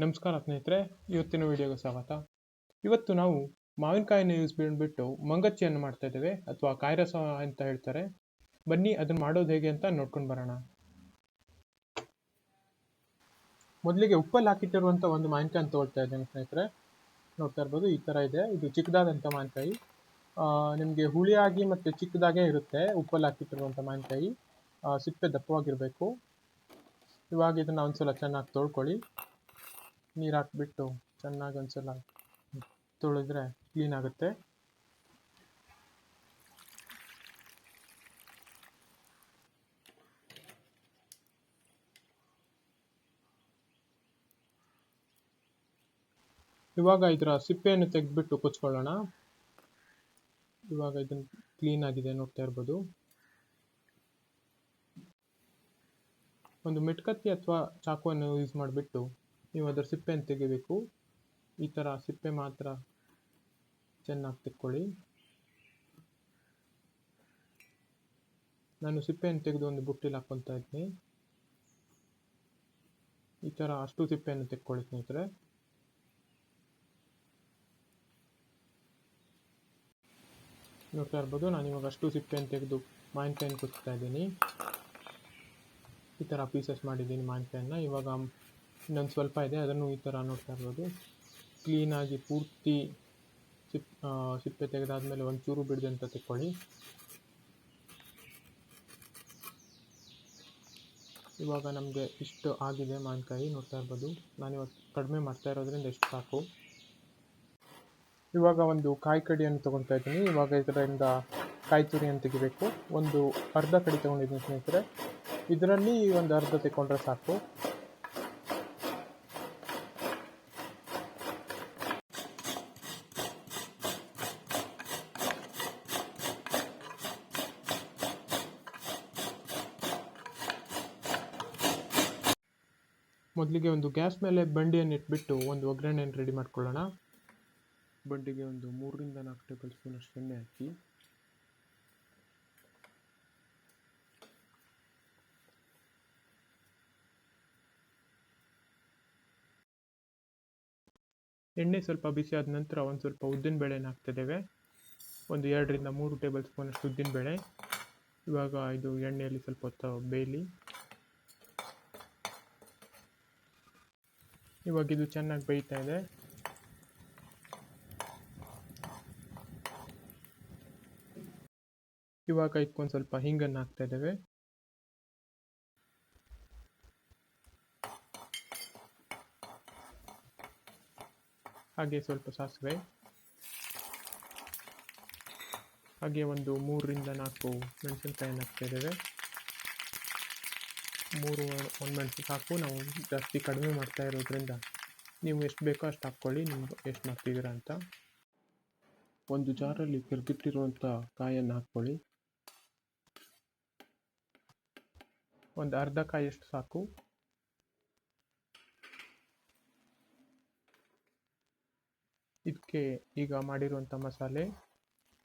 ನಮಸ್ಕಾರ ಸ್ನೇಹಿತರೆ, ಇವತ್ತಿನ ವಿಡಿಯೋಗೆ ಸ್ವಾಗತ. ಇವತ್ತು ನಾವು ಮಾವಿನಕಾಯಿನ ಯೂಸ್ ಬಿಟ್ಟು ಮಂಗಚ್ಚಿಯನ್ನು ಮಾಡ್ತಾ ಇದ್ದೇವೆ ಅಥವಾ ಕಾಯಿ ರಸ ಅಂತ ಹೇಳ್ತಾರೆ. ಬನ್ನಿ ಅದನ್ನ ಮಾಡೋದು ಹೇಗೆ ಅಂತ ನೋಡ್ಕೊಂಡು ಬರೋಣ. ಮೊದಲಿಗೆ ಉಪ್ಪಲ್ಲಿ ಹಾಕಿಟ್ಟಿರುವಂಥ ಒಂದು ಮಾವಿನಕಾಯಿ ತಗೊಳ್ತಾ ಇದ್ದೇನೆ ಸ್ನೇಹಿತರೆ. ನೋಡ್ತಾ ಇರ್ಬೋದು, ಈ ಥರ ಇದೆ. ಇದು ಚಿಕ್ಕದಾದಂಥ ಮಾವಿನಕಾಯಿ. ನಿಮಗೆ ಹುಳಿಯಾಗಿ ಮತ್ತು ಚಿಕ್ಕದಾಗೇ ಇರುತ್ತೆ ಉಪ್ಪಲ್ಲಿ ಹಾಕಿಟ್ಟಿರುವಂಥ ಮಾವಿನಕಾಯಿ. ಸಿಪ್ಪೆ ದಪ್ಪವಾಗಿರಬೇಕು. ಇವಾಗ ಇದನ್ನು ಒಂದ್ಸಲ ಚೆನ್ನಾಗಿ ತೊಳ್ಕೊಳ್ಳಿ. ನೀರು ಹಾಕ್ಬಿಟ್ಟು ಚೆನ್ನಾಗಿ ಒಂದ್ಸಲ ತೊಳೆದ್ರೆ ಕ್ಲೀನ್ ಆಗುತ್ತೆ. ಇವಾಗ ಇದರ ಸಿಪ್ಪೆಯನ್ನು ತೆಗೆದ್ಬಿಟ್ಟು ಕುಚ್ಕೊಳ್ಳೋಣ. ಇವಾಗ ಇದನ್ನು ಕ್ಲೀನ್ ಆಗಿದೆ, ನೋಡ್ತಾ ಇರ್ಬೋದು. ಒಂದು ಮೆಟ್ಕತ್ತಿ ಅಥವಾ ಚಾಕುವನ್ನು ಯೂಸ್ ಮಾಡಿಬಿಟ್ಟು ನೀವು ಅದರ ಸಿಪ್ಪೆಯನ್ನು ತೆಗಿಬೇಕು. ಈ ಥರ ಸಿಪ್ಪೆ ಮಾತ್ರ ಚೆನ್ನಾಗಿ ತೆಕ್ಕೊಳ್ಳಿ. ನಾನು ಸಿಪ್ಪೆಯನ್ನು ತೆಗೆದು ಒಂದು ಬುಟ್ಟಿಲಿ ಹಾಕ್ಕೊತಾ ಇದ್ದೀನಿ. ಈ ಥರ ಅಷ್ಟು ಸಿಪ್ಪೆಯನ್ನು ತೆಕ್ಕೊಳ್ಳಿ ಸ್ನೇಹಿತರೆ. ನೋಡ್ತಾ ಇರ್ಬೋದು, ನಾನು ಇವಾಗ ಅಷ್ಟು ಸಿಪ್ಪೆಯನ್ನು ತೆಗೆದು ಮಾವಿನಕಾಯಿನ ಕುಚ್ತಾ ಇದ್ದೀನಿ. ಈ ಥರ ಪೀಸಸ್ ಮಾಡಿದ್ದೀನಿ ಮಾವಿನಕಾಯಿನ. ಇವಾಗ ಇನ್ನೊಂದು ಸ್ವಲ್ಪ ಇದೆ, ಅದನ್ನು ಈ ಥರ ನೋಡ್ತಾ ಇರ್ಬೋದು ಕ್ಲೀನಾಗಿ ಪೂರ್ತಿ ಸಿಪ್ಪೆ ತೆಗೆದಾದ್ಮೇಲೆ ಒಂಚೂರು ಬಿಡದೆ ಅಂತ ತೆಕ್ಕೊಳ್ಳಿ. ಇವಾಗ ನಮಗೆ ಇಷ್ಟು ಆಗಿದೆ ಮಾವಿನಕಾಯಿ, ನೋಡ್ತಾ ಇರ್ಬೋದು. ನಾನಿವತ್ತು ಕಡಿಮೆ ಮಾಡ್ತಾ ಇರೋದ್ರಿಂದ ಎಷ್ಟು ಸಾಕು. ಇವಾಗ ಒಂದು ಕಾಯಿ ಕಡಿಯನ್ನು ತೊಗೊಳ್ತಾ ಇದ್ದೀನಿ. ಇವಾಗ ಇದರಿಂದ ಕಾಯಿ ತುರಿಯನ್ನು ತೆಗಿಬೇಕು. ಒಂದು ಅರ್ಧ ಕಡಿ ತೊಗೊಂಡಿದ್ದೀನಿ ಸ್ನೇಹಿತರೆ. ಇದರಲ್ಲಿ ಒಂದು ಅರ್ಧ ತೆಕ್ಕೊಂಡ್ರೆ ಸಾಕು. ಮೊದಲಿಗೆ ಒಂದು ಗ್ಯಾಸ್ ಮೇಲೆ ಬಂಡಿಯನ್ನು ಇಟ್ಬಿಟ್ಟು ಒಂದು ಒಗ್ಗರಣೆಯನ್ನು ರೆಡಿ ಮಾಡ್ಕೊಳ್ಳೋಣ. ಬಂಡಿಗೆ ಒಂದು 3 ರಿಂದ 4 ಟೇಬಲ್ ಸ್ಪೂನ್ ಅಷ್ಟು ಎಣ್ಣೆ ಹಾಕಿ ಎಣ್ಣೆ ಸ್ವಲ್ಪ ಬಿಸಿ ಆದ ನಂತರ ಒಂದು ಸ್ವಲ್ಪ ಉದ್ದಿನ ಬೇಳೆನ ಹಾಕ್ತಿದ್ದೇವೆ. ಒಂದು 2 ರಿಂದ 3 ಟೇಬಲ್ ಸ್ಪೂನ್ ಅಷ್ಟು ಉದ್ದಿನ ಬೇಳೆ. ಇವಾಗ ಇದು ಎಣ್ಣೆಯಲ್ಲಿ ಸ್ವಲ್ಪ ಹೊತ್ತು ಬೇಯಲಿ. ಇವಾಗ ಇದು ಚೆನ್ನಾಗಿ ಬೇಯ್ತಾ ಇದೆ. ಇವಾಗ ಇದಕ್ಕೊಂದು ಸ್ವಲ್ಪ ಹಿಂಗನ್ನು ಹಾಕ್ತಾ ಇದ್ದೇವೆ. ಹಾಗೆ ಸ್ವಲ್ಪ ಸಾಸಿವೆ, ಹಾಗೆ ಒಂದು 3 ರಿಂದ 4 ಮೆಣಸಿನಕಾಯಿಯನ್ನು ಹಾಕ್ತಾ ಇದ್ದೇವೆ. 3 ಒಣಮೆಣಸು ಸಾಕು. ನಾವು ಜಾಸ್ತಿ ಕಡಿಮೆ ಮಾಡ್ತಾ ಇರೋದ್ರಿಂದ ನೀವು ಎಷ್ಟು ಬೇಕೋ ಅಷ್ಟು ಹಾಕ್ಕೊಳ್ಳಿ, ನಿಮ್ಗೆ ಎಷ್ಟು ಮಾಡ್ತಿದ್ದೀರಾ ಅಂತ. ಒಂದು ಜಾರಲ್ಲಿ ಕೆರೆದಿಟ್ಟಿರುವಂಥ ಕಾಯನ್ನು ಹಾಕ್ಕೊಳ್ಳಿ. ಒಂದು ಅರ್ಧ ಕಾಯಿಯಷ್ಟು ಸಾಕು. ಇದಕ್ಕೆ ಈಗ ಮಾಡಿರುವಂಥ ಮಸಾಲೆ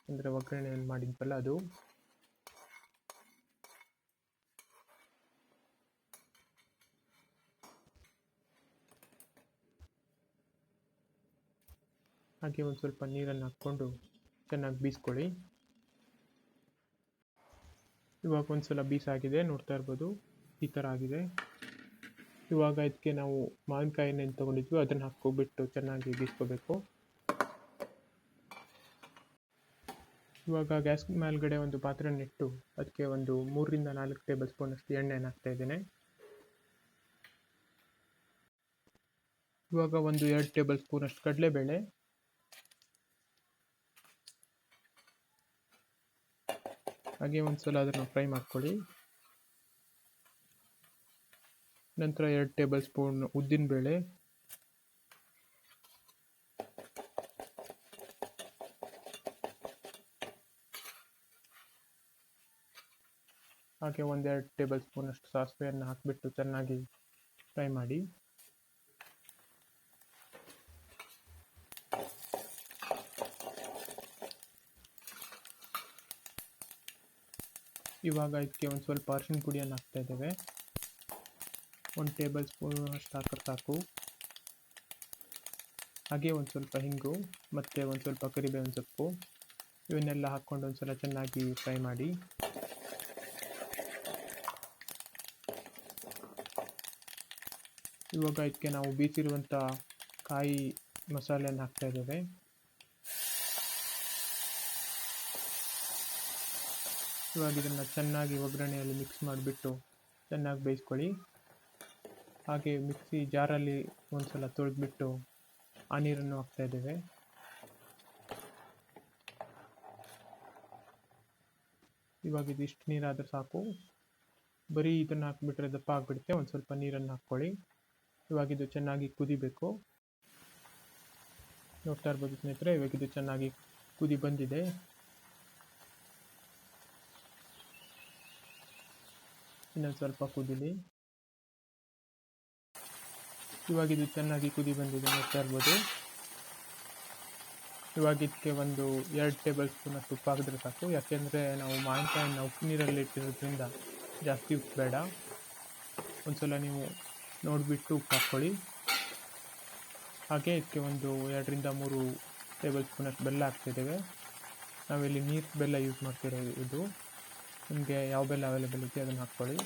ಅಂದರೆ ಒಗ್ಗರಣೆಯನ್ನು ಮಾಡಿದ್ವಲ್ಲ ಅದು, ಹಾಗೆ ಒಂದು ಸ್ವಲ್ಪ ನೀರನ್ನು ಹಾಕ್ಕೊಂಡು ಚೆನ್ನಾಗಿ ಬೀಸ್ಕೊಳ್ಳಿ. ಇವಾಗ ಒಂದು ಸಲ ಬೀಸಾಗಿದೆ, ನೋಡ್ತಾ ಇರ್ಬೋದು ಈ ಥರ ಆಗಿದೆ. ಇವಾಗ ಇದಕ್ಕೆ ನಾವು ಮಾವಿನಕಾಯಿನ ಏನು ತೊಗೊಂಡಿದ್ವಿ ಅದನ್ನು ಹಾಕ್ಕೊಬಿಟ್ಟು ಚೆನ್ನಾಗಿ ಬೀಸ್ಕೋಬೇಕು. ಇವಾಗ ಗ್ಯಾಸ್ ಮೇಲ್ಗಡೆ ಒಂದು ಪಾತ್ರೆಯನ್ನಿಟ್ಟು ಅದಕ್ಕೆ ಒಂದು 3 ರಿಂದ 4 ಟೇಬಲ್ ಸ್ಪೂನ್ ಅಷ್ಟು ಎಣ್ಣೆಯನ್ನು ಹಾಕ್ತಾ ಇದ್ದೇನೆ. ಇವಾಗ ಒಂದು 2 ಟೇಬಲ್ ಸ್ಪೂನ್ ಅಷ್ಟು ಕಡಲೆಬೇಳೆ, ಹಾಗೆ ಒಂದು ಸಲ ಅದನ್ನು ಫ್ರೈ ಮಾಡ್ಕೊಳ್ಳಿ. ನಂತರ 2 ಟೇಬಲ್ ಸ್ಪೂನ್ ಉದ್ದಿನಬೇಳೆ, ಹಾಗೆ 1-2 ಟೇಬಲ್ ಸ್ಪೂನ್ ಅಷ್ಟು ಸಾಸಿವೆಯನ್ನು ಹಾಕಿಬಿಟ್ಟು ಚೆನ್ನಾಗಿ ಫ್ರೈ ಮಾಡಿ. ಇವಾಗ ಇದಕ್ಕೆ ಒಂದು ಸ್ವಲ್ಪ ಅರಿಶಿನ ಪುಡಿಯನ್ನು ಹಾಕ್ತಾ ಇದ್ದೇವೆ. 1 ಟೇಬಲ್ ಸ್ಪೂನ್ ಅಷ್ಟು ಹಾಕಿದ್ರೆ ಸಾಕು. ಹಾಗೆ ಒಂದು ಸ್ವಲ್ಪ ಹಿಂಗು ಮತ್ತು ಒಂದು ಸ್ವಲ್ಪ ಕರಿಬೇವಿನ ಸೊಪ್ಪು ಇವನ್ನೆಲ್ಲ ಹಾಕ್ಕೊಂಡು ಒಂದು ಸಲ ಚೆನ್ನಾಗಿ ಫ್ರೈ ಮಾಡಿ. ಇವಾಗ ಇದಕ್ಕೆ ನಾವು ಬೀಸಿರುವಂಥ ಕಾಯಿ ಮಸಾಲೆಯನ್ನು ಹಾಕ್ತಾ ಇದ್ದೇವೆ. ಇವಾಗ ಇದನ್ನು ಚೆನ್ನಾಗಿ ಒಗ್ಗರಣೆಯಲ್ಲಿ ಮಿಕ್ಸ್ ಮಾಡಿಬಿಟ್ಟು ಚೆನ್ನಾಗಿ ಬೇಯಿಸ್ಕೊಳ್ಳಿ. ಹಾಗೆ ಮಿಕ್ಸಿ ಜಾರಲ್ಲಿ ಒಂದು ಸಲ ತೊಳೆದ್ಬಿಟ್ಟು ಆ ನೀರನ್ನು ಹಾಕ್ತಾ ಇದ್ದೇವೆ. ಇವಾಗ ಇದಿಷ್ಟು ನೀರಾದರೆ ಸಾಕು. ಬರೀ ಇದನ್ನು ಹಾಕಿಬಿಟ್ರೆ ದಪ್ಪ ಆಗಿಬಿಡುತ್ತೆ. ಒಂದು ಸ್ವಲ್ಪ ನೀರನ್ನು ಹಾಕ್ಕೊಳ್ಳಿ. ಇವಾಗ ಇದು ಚೆನ್ನಾಗಿ ಕುದಿಬೇಕು. ನೋಡ್ತಾ ಇರ್ಬೋದು ಸ್ನೇಹಿತರೆ, ಇವಾಗ ಇದು ಚೆನ್ನಾಗಿ ಕುದಿ ಬಂದಿದೆ. ಇನ್ನೊಂದು ಸ್ವಲ್ಪ ಕುದಿಲಿ. ಇವಾಗ ಇದು ಚೆನ್ನಾಗಿ ಕುದಿ ಬಂದಿದೆ, ನೋಡ್ತಾ ಇರ್ಬೋದು. ಇವಾಗ ಇದಕ್ಕೆ ಒಂದು 2 ಟೇಬಲ್ ಸ್ಪೂನ್ ಅಷ್ಟು ಉಪ್ಪು ಹಾಕಿದ್ರೆ ಸಾಕು. ಯಾಕೆಂದರೆ ನಾವು ಮಾವಿನಕಾಯಿನ ಉಪ್ಪು ನೀರಲ್ಲಿ ಇಟ್ಟಿರೋದ್ರಿಂದ ಜಾಸ್ತಿ ಉಪ್ಪು ಬೇಡ. ಒಂದ್ಸಲ ನೀವು ನೋಡಿಬಿಟ್ಟು ಉಪ್ಪು ಹಾಕ್ಕೊಳ್ಳಿ. ಹಾಗೆ ಇದಕ್ಕೆ ಒಂದು 2ರಿಂದ 3 ಟೇಬಲ್ ಸ್ಪೂನ್ ಅಷ್ಟು ಬೆಲ್ಲ ಹಾಕ್ತಿದ್ದೇವೆ. ನಾವಿಲ್ಲಿ ನೀರು ಬೆಲ್ಲ ಯೂಸ್ ಮಾಡ್ತಿರೋದು. ನಿಮಗೆ ಯಾವ ಬೆಲ್ಲ ಅವೈಲೇಬಲ್ ಇದೆ ಅದನ್ನು ಹಾಕ್ಕೊಳ್ಳಿ.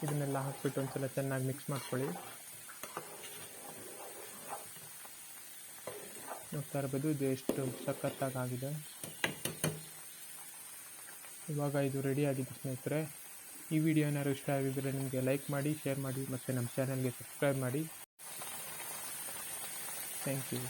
ಇದನ್ನೆಲ್ಲ ಹಾಕ್ಬಿಟ್ಟು ಒಂದ್ಸಲ ಚೆನ್ನಾಗಿ ಮಿಕ್ಸ್ ಮಾಡ್ಕೊಳ್ಳಿ. ನೋಡ್ತಾ ಇರ್ಬೋದು ಇದು ಎಷ್ಟು ಸಖತ್ತಾಗಿದೆ. ಇವಾಗ ಇದು ರೆಡಿ ಆಗಿದೆ ಸ್ನೇಹಿತರೆ. ಈ ವಿಡಿಯೋ ಏನಾದ್ರು ಇಷ್ಟ ಆಗಿದ್ದರೆ ನಿಮಗೆ ಲೈಕ್ ಮಾಡಿ, ಶೇರ್ ಮಾಡಿ ಮತ್ತು ನಮ್ಮ ಚಾನಲ್ಗೆ ಸಬ್ಸ್ಕ್ರೈಬ್ ಮಾಡಿ. Thank you.